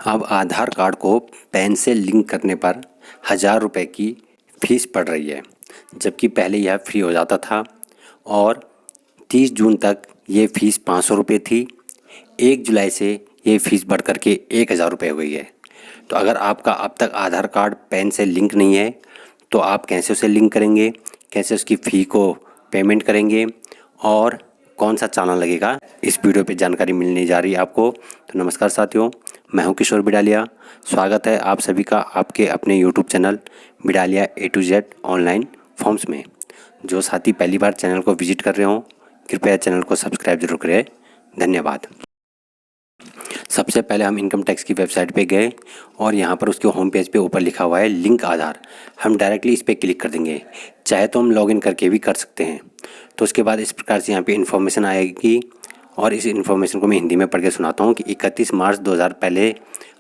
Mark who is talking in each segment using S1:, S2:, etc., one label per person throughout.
S1: अब आधार कार्ड को पैन से लिंक करने पर 1000 रुपये की फ़ीस पड़ रही है, जबकि पहले यह फ्री हो जाता था और 30 जून तक ये फ़ीस 500 रुपये थी। 1 जुलाई से ये फ़ीस बढ़ कर के 1000 रुपये हो गई है। तो अगर आपका अब तक आधार कार्ड पैन से लिंक नहीं है तो आप कैसे उसे लिंक करेंगे, कैसे उसकी फ़ी को पेमेंट करेंगे और कौन सा चालान लगेगा, इस वीडियो पे जानकारी मिलने जा रही है आपको। तो नमस्कार साथियों, मैं हूं किशोर बिडालिया। स्वागत है आप सभी का आपके अपने YouTube channel Bidaliya A to Z online forms में। जो साथी पहली बार चैनल को विजिट कर रहे हों, कृपया चैनल को सब्सक्राइब जरूर करें। धन्यवाद। सबसे पहले हम इनकम टैक्स की वेबसाइट पे गए और यहाँ पर उसके होम पेज पे ऊपर लिखा हुआ है लिंक आधार। हम डायरेक्टली इस पर क्लिक कर देंगे। चाहे तो हम लॉगिन करके भी कर सकते हैं। तो उसके बाद इस प्रकार से यहाँ पे इन्फॉर्मेशन आएगी और इस इन्फॉर्मेशन को मैं हिंदी में पढ़ के सुनाता हूँ कि 31 मार्च 2000 पहले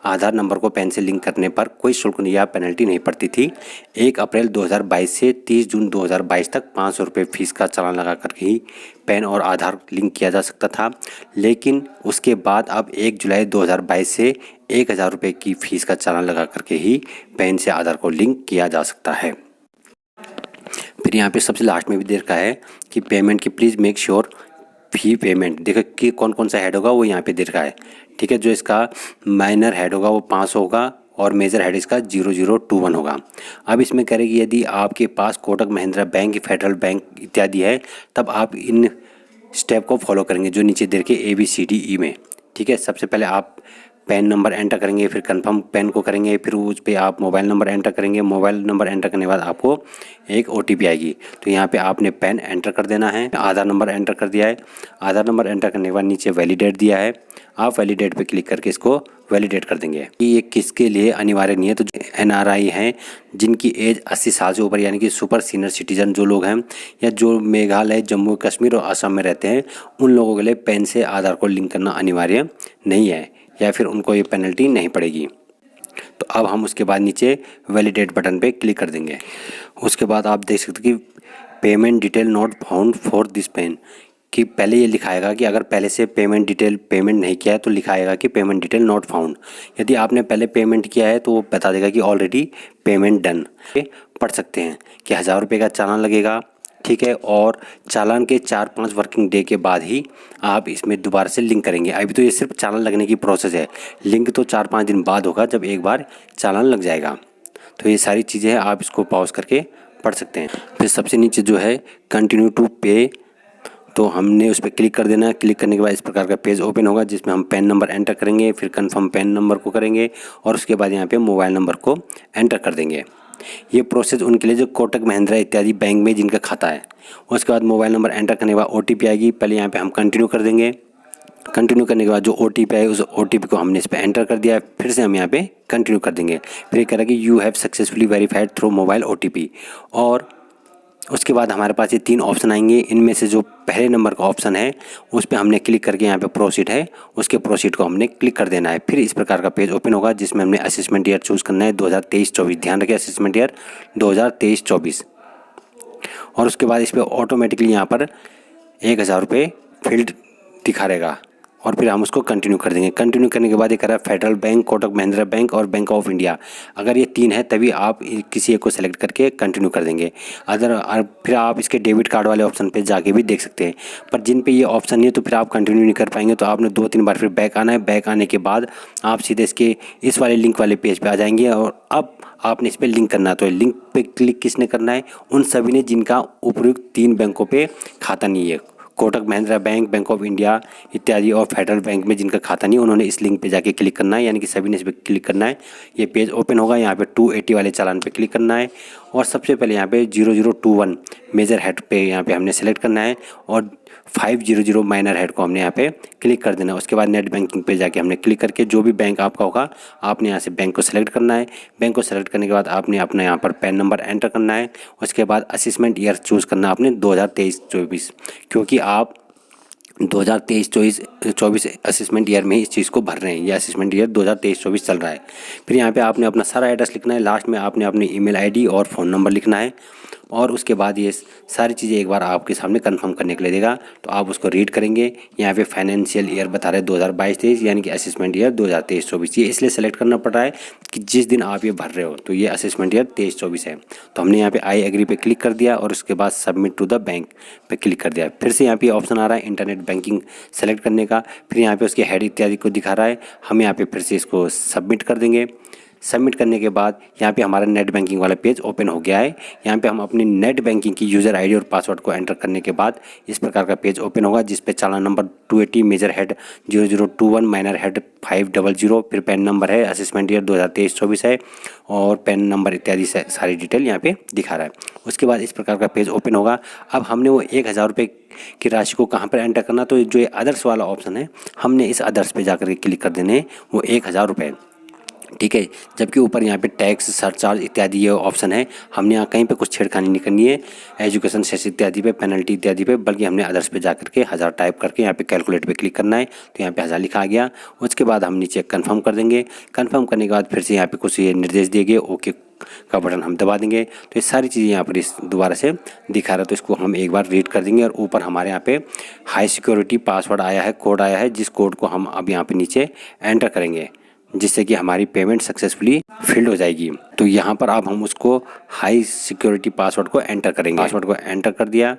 S1: आधार नंबर को पैन से लिंक करने पर कोई शुल्क या पेनल्टी नहीं पड़ती थी। 1 अप्रैल 2022 से 30 जून 2022 तक 500 रुपये फ़ीस का चालान लगा कर ही पैन और आधार लिंक किया जा सकता था, लेकिन उसके बाद अब 1 जुलाई 2022 से 1000 रुपये की फ़ीस का चालान लगा करके ही पैन से आधार को लिंक किया जा सकता है। फिर यहाँ पे सबसे लास्ट में भी दे रखा है कि पेमेंट की please make sure fee payment. देखो कि कौन कौन सा हेड होगा वो यहाँ पे दे रखा है। ठीक है, जो इसका माइनर हेड होगा वो 500 होगा और मेजर हेड इसका 0021 होगा। अब इसमें करेगी यदि आपके पास Kotak Mahindra bank, federal bank इत्यादि है, तब आप इन स्टेप को फॉलो करेंगे जो नीचे दे रखे ABCDE में। ठीक है, सबसे पहले आप पैन नंबर एंटर करेंगे, फिर कंफर्म पैन को करेंगे, फिर उस पर आप मोबाइल नंबर एंटर करेंगे। मोबाइल नंबर एंटर करने के बाद आपको एक OTP आएगी। तो यहाँ पे आपने पैन एंटर कर देना है। आधार नंबर एंटर कर दिया है। आधार नंबर एंटर करने के बाद नीचे वैलिडेट दिया है। आप वैलिडेट पे क्लिक करके इसको वैलिडेट कर देंगे। ये किसके लिए अनिवार्य नहीं है, तो NRI हैं जिनकी एज 80 साल से ऊपर यानी कि सुपर सीनियर सिटीजन जो लोग हैं या जो मेघालय, जम्मू कश्मीर और असम में रहते हैं, उन लोगों के लिए पैन से आधार को लिंक करना अनिवार्य नहीं है या फिर उनको ये पेनल्टी नहीं पड़ेगी। तो अब हम उसके बाद नीचे वैलिडेट बटन पे क्लिक कर देंगे। उसके बाद आप देख सकते कि payment detail not found for this pan, कि पहले ये लिखाएगा कि अगर पहले से पेमेंट नहीं किया है तो लिखाएगा कि पेमेंट डिटेल नॉट फाउंड। यदि आपने पहले पेमेंट किया है तो वो बता देगा कि ऑलरेडी पेमेंट डन। पढ़ सकते हैं कि 1000 रुपये का चालान लगेगा। ठीक है, और चालान के 4-5 वर्किंग डे के बाद ही आप इसमें दोबारा से लिंक करेंगे। अभी तो ये सिर्फ चालान लगने की प्रोसेस है, लिंक तो 4-5 दिन बाद होगा जब एक बार चालान लग जाएगा। तो ये सारी चीज़ें हैं, आप इसको पॉज करके पढ़ सकते हैं। फिर सबसे नीचे जो है कंटिन्यू टू पे, तो हमने उस पर क्लिक कर देना है। क्लिक करने के बाद इस प्रकार का पेज ओपन होगा जिसमें हम पैन नंबर एंटर करेंगे, फिर कंफर्म पैन नंबर को करेंगे और उसके बाद यहाँ पे मोबाइल नंबर को एंटर कर देंगे। ये प्रोसेस उनके लिए जो कोटक महिंद्रा इत्यादि बैंक में जिनका खाता है। उसके बाद मोबाइल नंबर एंटर करने के बाद OTP आएगी। पहले यहाँ पे हम कंटिन्यू कर देंगे। कंटिन्यू करने के बाद जो OTP आए उस OTP को हमने इस पर एंटर कर दिया है। फिर से हम यहाँ पे कंटिन्यू कर देंगे। फिर ये कह रहा है कि you have successfully verified through mobile OTP, और उसके बाद हमारे पास ये 3 ऑप्शन आएंगे। इनमें से जो पहले नंबर का ऑप्शन है उस पर हमने क्लिक करके यहाँ पे प्रोसीड है, उसके प्रोसीड को हमने क्लिक कर देना है। फिर इस प्रकार का पेज ओपन होगा जिसमें हमने असेसमेंट ईयर चूज़ करना है 2023-24। ध्यान रखें, असेसमेंट ईयर 2023-24। और उसके बाद इस पर ऑटोमेटिकली यहाँ पर 1000 रुपये फील्ड दिखा रहेगा और फिर हम उसको कंटिन्यू कर देंगे। कंटिन्यू करने के बाद ये कह रहा है federal bank, Kotak Mahindra bank और बैंक ऑफ इंडिया। अगर ये 3 है तभी आप किसी एक को सेलेक्ट करके कंटिन्यू कर देंगे। फिर आप इसके डेबिट कार्ड वाले ऑप्शन पे जाके भी देख सकते हैं, पर जिन पे ये ऑप्शन नहीं है तो फिर आप कंटिन्यू नहीं कर पाएंगे। तो आपने 2-3 बार फिर बैक आना है। बैक आने के बाद आप सीधे इस वाले लिंक वाले पेज पर आ जाएंगे और अब आपने इस पर लिंक करना है। तो लिंक पे क्लिक किसने करना है? उन सभी ने जिनका उपयुक्त 3 बैंकों पे खाता नहीं है, Kotak Mahindra bank, bank of India इत्यादि और फेडरल बैंक में जिनका खाता नहीं, उन्होंने इस लिंक पे जाके क्लिक करना है, यानी कि सभी ने इस पर क्लिक करना है। ये पेज ओपन होगा। यहाँ पे 280 वाले चालान पे क्लिक करना है और सबसे पहले यहाँ पे 0021 मेजर हेड पे यहाँ पे हमने सेलेक्ट करना है और 500 माइनर हेड को हमने यहाँ पे क्लिक कर देना है। उसके बाद नेट बैंकिंग पे जाके हमने क्लिक करके जो भी बैंक आपका होगा आपने यहाँ से बैंक को सेलेक्ट करना है। बैंक को सेलेक्ट करने के बाद आपने अपना यहाँ पर पैन नंबर एंटर करना है। उसके बाद असेसमेंट ईयर चूज़ करना है आपने 2023-24, क्योंकि आप 2023-24 असेसमेंट ईयर में ही इस चीज़ को भर रहे हैं। ये असेसमेंट ईयर 2023-24 चल रहा है। फिर यहाँ पे आपने अपना सारा एड्रेस लिखना है। लास्ट में आपने अपनी ईमेल ID और फ़ोन नंबर लिखना है। और उसके बाद ये सारी चीज़ें एक बार आपके सामने कंफर्म करने के लिए देगा, तो आप उसको रीड करेंगे। यहाँ पे फाइनेंशियल ईयर बता रहे हैं 2022-23, यानी कि असेसमेंट ईयर 2023-24। ये इसलिए सेलेक्ट करना पड़ रहा है कि जिस दिन आप ये भर रहे हो तो ये असेसमेंट ईयर 23-24 है। तो हमने यहाँ पे आई एग्री पे क्लिक कर दिया और उसके बाद सबमिट टू द बैंक पे क्लिक कर दिया। फिर से यहाँ पे ऑप्शन आ रहा है इंटरनेट बैंकिंग सेलेक्ट करने का, फिर यहाँ पे उसके हेड इत्यादि को दिखा रहा है। हम यहाँ पे फिर से इसको सबमिट कर देंगे। सबमिट करने के बाद यहाँ पे हमारा नेट बैंकिंग वाला पेज ओपन हो गया है। यहाँ पे हम अपनी नेट बैंकिंग की यूज़र आईडी और पासवर्ड को एंटर करने के बाद इस प्रकार का पेज ओपन होगा, जिस पे चालान number 280, major head 0021, minor head 500, फिर पैन नंबर है, असेसमेंट ईयर 2023-24 है और पैन नंबर इत्यादि से सारी डिटेल यहाँ पे दिखा रहा है। उसके बाद इस प्रकार का पेज ओपन होगा। अब हमने वो 1000 रुपये की राशि को कहाँ पर एंटर करना, तो जो ये अदर्स वाला ऑप्शन है हमने इस अदर्स पे जाकर के क्लिक कर देने वो 1000 रुपये, ठीक है। जबकि ऊपर यहाँ पे टैक्स, सरचार्ज इत्यादि ये ऑप्शन है, हमने यहाँ कहीं पे कुछ छेड़खानी नहीं करनी है, एजुकेशन सेस इत्यादि पे, पेनल्टी इत्यादि पे, बल्कि हमने अदर्स पे जा करके 1000 टाइप करके यहाँ पे कैलकुलेट पे क्लिक करना है। तो यहाँ पे 1000 लिखा आ गया। उसके बाद हम नीचे कंफर्म कर देंगे। कंफर्म करने के बाद फिर से यहाँ पे कुछ ये निर्देश दिए गए, ओके का बटन हम दबा देंगे। तो ये सारी चीज़ें यहाँ पर इस दोबारा से दिखा रहा है, तो इसको हम एक बार रीड कर देंगे। और ऊपर हमारे यहाँ पे हाई सिक्योरिटी पासवर्ड आया है, कोड आया है, जिस कोड को हम अब यहाँ पे नीचे एंटर करेंगे, जिससे कि हमारी पेमेंट सक्सेसफुली फिल्ड हो जाएगी। तो यहाँ पर अब हम उसको हाई सिक्योरिटी पासवर्ड को एंटर करेंगे। पासवर्ड को एंटर कर दिया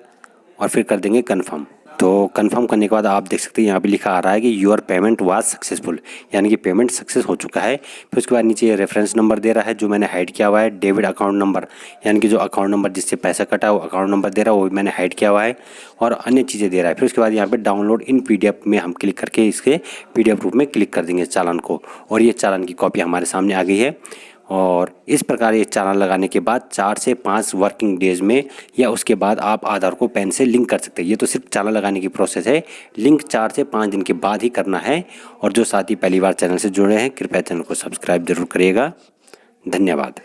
S1: और फिर कर देंगे कंफर्म। तो कंफर्म करने के बाद आप देख सकते हैं यहाँ पे लिखा आ रहा है कि योर पेमेंट वाज सक्सेसफुल, यानी कि पेमेंट सक्सेस हो चुका है। फिर उसके बाद नीचे रेफरेंस नंबर दे रहा है जो मैंने हाइड किया हुआ है, डेबिट अकाउंट नंबर, यानी कि जो अकाउंट नंबर जिससे पैसा कटा है वो अकाउंट नंबर दे रहा है, वो मैंने हाइड किया हुआ है, और अन्य चीज़ें दे रहा है। फिर उसके बाद यहाँ पे डाउनलोड इन PDF में हम क्लिक करके इसके PDF रूप में क्लिक कर देंगे चालान को, और ये चालान की कॉपी हमारे सामने आ गई है। और इस प्रकार ये चालान लगाने के बाद 4 से 5 वर्किंग डेज में या उसके बाद आप आधार को पैन से लिंक कर सकते हैं। ये तो सिर्फ चालान लगाने की प्रोसेस है, लिंक 4 से 5 दिन के बाद ही करना है। और जो साथी पहली बार चैनल से जुड़े हैं कृपया चैनल को सब्सक्राइब जरूर करिएगा। धन्यवाद।